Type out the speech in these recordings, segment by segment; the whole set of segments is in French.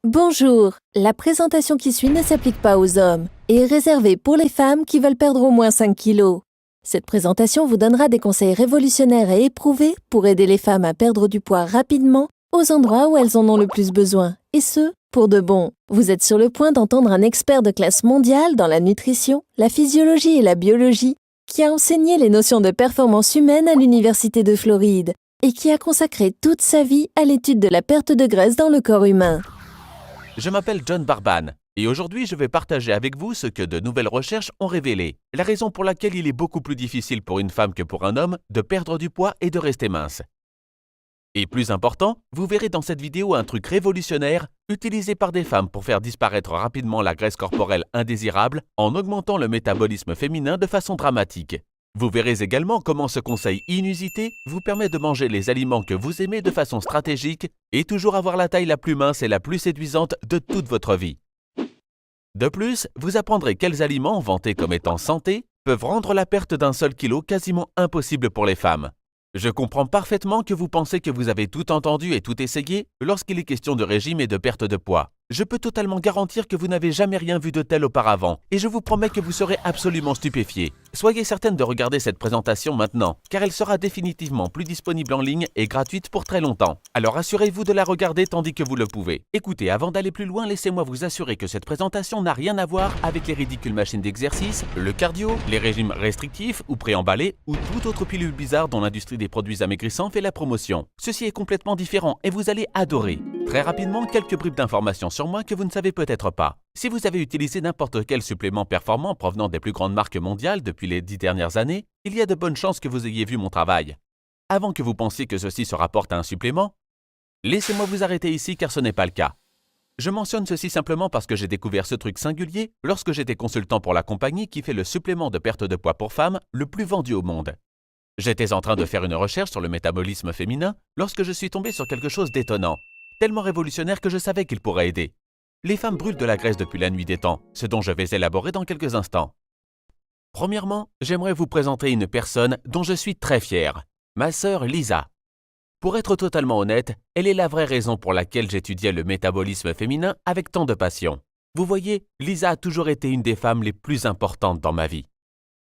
Bonjour, la présentation qui suit ne s'applique pas aux hommes et est réservée pour les femmes qui veulent perdre au moins 5 kilos. Cette présentation vous donnera des conseils révolutionnaires et éprouvés pour aider les femmes à perdre du poids rapidement aux endroits où elles en ont le plus besoin, et ce, pour de bon. Vous êtes sur le point d'entendre un expert de classe mondiale dans la nutrition, la physiologie et la biologie qui a enseigné les notions de performance humaine à l'Université de Floride et qui a consacré toute sa vie à l'étude de la perte de graisse dans le corps humain. Je m'appelle John Barban et aujourd'hui je vais partager avec vous ce que de nouvelles recherches ont révélé, la raison pour laquelle il est beaucoup plus difficile pour une femme que pour un homme de perdre du poids et de rester mince. Et plus important, vous verrez dans cette vidéo un truc révolutionnaire utilisé par des femmes pour faire disparaître rapidement la graisse corporelle indésirable en augmentant le métabolisme féminin de façon dramatique. Vous verrez également comment ce conseil inusité vous permet de manger les aliments que vous aimez de façon stratégique et toujours avoir la taille la plus mince et la plus séduisante de toute votre vie. De plus, vous apprendrez quels aliments, vantés comme étant santé, peuvent rendre la perte d'un seul kilo quasiment impossible pour les femmes. Je comprends parfaitement que vous pensez que vous avez tout entendu et tout essayé lorsqu'il est question de régime et de perte de poids. Je peux totalement garantir que vous n'avez jamais rien vu de tel auparavant et je vous promets que vous serez absolument stupéfiés. Soyez certaine de regarder cette présentation maintenant, car elle sera définitivement plus disponible en ligne et gratuite pour très longtemps. Alors assurez-vous de la regarder tandis que vous le pouvez. Écoutez, avant d'aller plus loin, laissez-moi vous assurer que cette présentation n'a rien à voir avec les ridicules machines d'exercice, le cardio, les régimes restrictifs ou préemballés ou toute autre pilule bizarre dont l'industrie des produits amaigrissants fait la promotion. Ceci est complètement différent et vous allez adorer. Très rapidement, quelques bribes d'informations sur moi que vous ne savez peut-être pas. Si vous avez utilisé n'importe quel supplément performant provenant des plus grandes marques mondiales depuis les 10 dernières années, il y a de bonnes chances que vous ayez vu mon travail. Avant que vous pensiez que ceci se rapporte à un supplément, laissez-moi vous arrêter ici car ce n'est pas le cas. Je mentionne ceci simplement parce que j'ai découvert ce truc singulier lorsque j'étais consultant pour la compagnie qui fait le supplément de perte de poids pour femmes le plus vendu au monde. J'étais en train de faire une recherche sur le métabolisme féminin lorsque je suis tombé sur quelque chose d'étonnant, tellement révolutionnaire que je savais qu'il pourrait aider. Les femmes brûlent de la graisse depuis la nuit des temps, ce dont je vais élaborer dans quelques instants. Premièrement, j'aimerais vous présenter une personne dont je suis très fier, ma sœur Lisa. Pour être totalement honnête, elle est la vraie raison pour laquelle j'étudiais le métabolisme féminin avec tant de passion. Vous voyez, Lisa a toujours été une des femmes les plus importantes dans ma vie.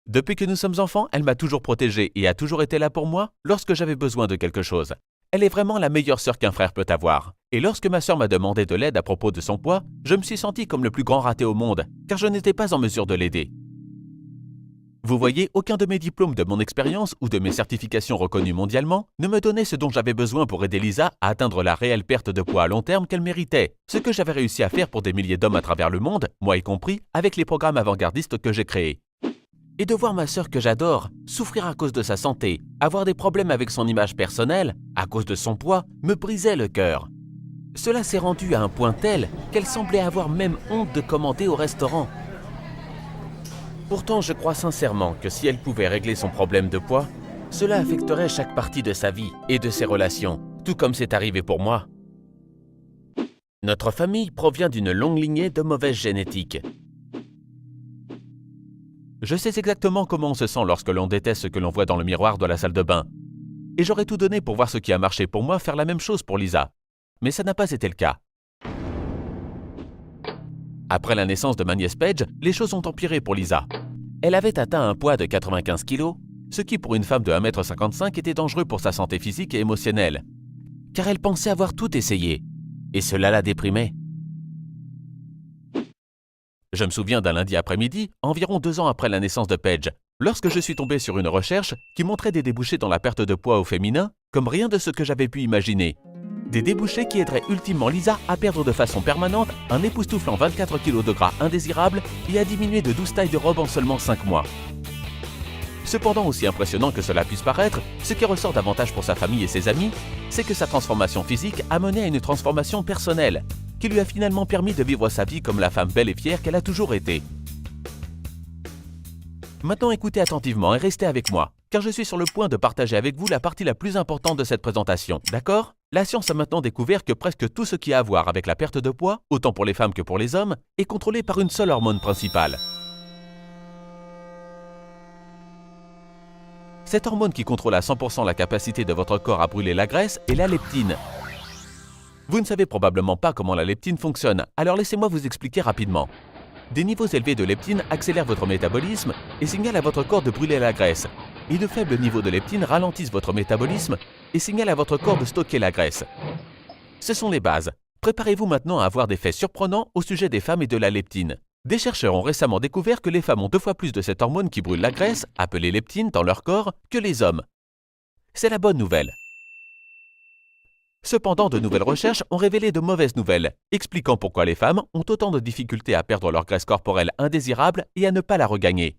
Depuis que nous sommes enfants, elle m'a toujours protégé et a toujours été là pour moi lorsque j'avais besoin de quelque chose. Elle est vraiment la meilleure sœur qu'un frère peut avoir. Et lorsque ma sœur m'a demandé de l'aide à propos de son poids, je me suis senti comme le plus grand raté au monde, car je n'étais pas en mesure de l'aider. Vous voyez, aucun de mes diplômes, de mon expérience ou de mes certifications reconnues mondialement ne me donnait ce dont j'avais besoin pour aider Lisa à atteindre la réelle perte de poids à long terme qu'elle méritait, ce que j'avais réussi à faire pour des milliers d'hommes à travers le monde, moi y compris, avec les programmes avant-gardistes que j'ai créés. Et de voir ma sœur que j'adore souffrir à cause de sa santé, avoir des problèmes avec son image personnelle, à cause de son poids, me brisait le cœur. Cela s'est rendu à un point tel qu'elle semblait avoir même honte de commander au restaurant. Pourtant, je crois sincèrement que si elle pouvait régler son problème de poids, cela affecterait chaque partie de sa vie et de ses relations, tout comme c'est arrivé pour moi. Notre famille provient d'une longue lignée de mauvaise génétique. Je sais exactement comment on se sent lorsque l'on déteste ce que l'on voit dans le miroir de la salle de bain. Et j'aurais tout donné pour voir ce qui a marché pour moi faire la même chose pour Lisa. Mais ça n'a pas été le cas. Après la naissance de ma nièce Paige, les choses ont empiré pour Lisa. Elle avait atteint un poids de 95 kg, ce qui pour une femme de 1,55 m était dangereux pour sa santé physique et émotionnelle. Car elle pensait avoir tout essayé. Et cela la déprimait. Je me souviens d'un lundi après-midi, environ 2 ans après la naissance de Paige, lorsque je suis tombé sur une recherche qui montrait des débouchés dans la perte de poids au féminin, comme rien de ce que j'avais pu imaginer. Des débouchés qui aideraient ultimement Lisa à perdre de façon permanente un époustouflant 24 kg de gras indésirables et à diminuer de 12 tailles de robe en seulement 5 mois. Cependant, aussi impressionnant que cela puisse paraître, ce qui ressort davantage pour sa famille et ses amis, c'est que sa transformation physique a mené à une transformation personnelle, qui lui a finalement permis de vivre sa vie comme la femme belle et fière qu'elle a toujours été. Maintenant écoutez attentivement et restez avec moi, car je suis sur le point de partager avec vous la partie la plus importante de cette présentation, d'accord? La science a maintenant découvert que presque tout ce qui a à voir avec la perte de poids, autant pour les femmes que pour les hommes, est contrôlé par une seule hormone principale. Cette hormone qui contrôle à 100% la capacité de votre corps à brûler la graisse est la leptine. Vous ne savez probablement pas comment la leptine fonctionne, alors laissez-moi vous expliquer rapidement. Des niveaux élevés de leptine accélèrent votre métabolisme et signalent à votre corps de brûler la graisse. Et de faibles niveaux de leptine ralentissent votre métabolisme et signalent à votre corps de stocker la graisse. Ce sont les bases. Préparez-vous maintenant à avoir des faits surprenants au sujet des femmes et de la leptine. Des chercheurs ont récemment découvert que les femmes ont 2 fois plus de cette hormone qui brûle la graisse, appelée leptine, dans leur corps, que les hommes. C'est la bonne nouvelle. Cependant, de nouvelles recherches ont révélé de mauvaises nouvelles, expliquant pourquoi les femmes ont autant de difficultés à perdre leur graisse corporelle indésirable et à ne pas la regagner.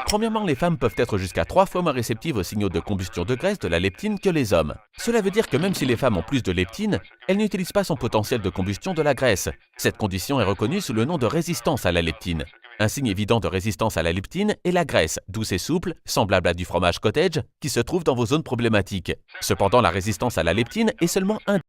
Premièrement, les femmes peuvent être jusqu'à 3 fois moins réceptives aux signaux de combustion de graisse de la leptine que les hommes. Cela veut dire que même si les femmes ont plus de leptine, elles n'utilisent pas son potentiel de combustion de la graisse. Cette condition est reconnue sous le nom de résistance à la leptine. Un signe évident de résistance à la leptine est la graisse, douce et souple, semblable à du fromage cottage, qui se trouve dans vos zones problématiques. Cependant, la résistance à la leptine est seulement un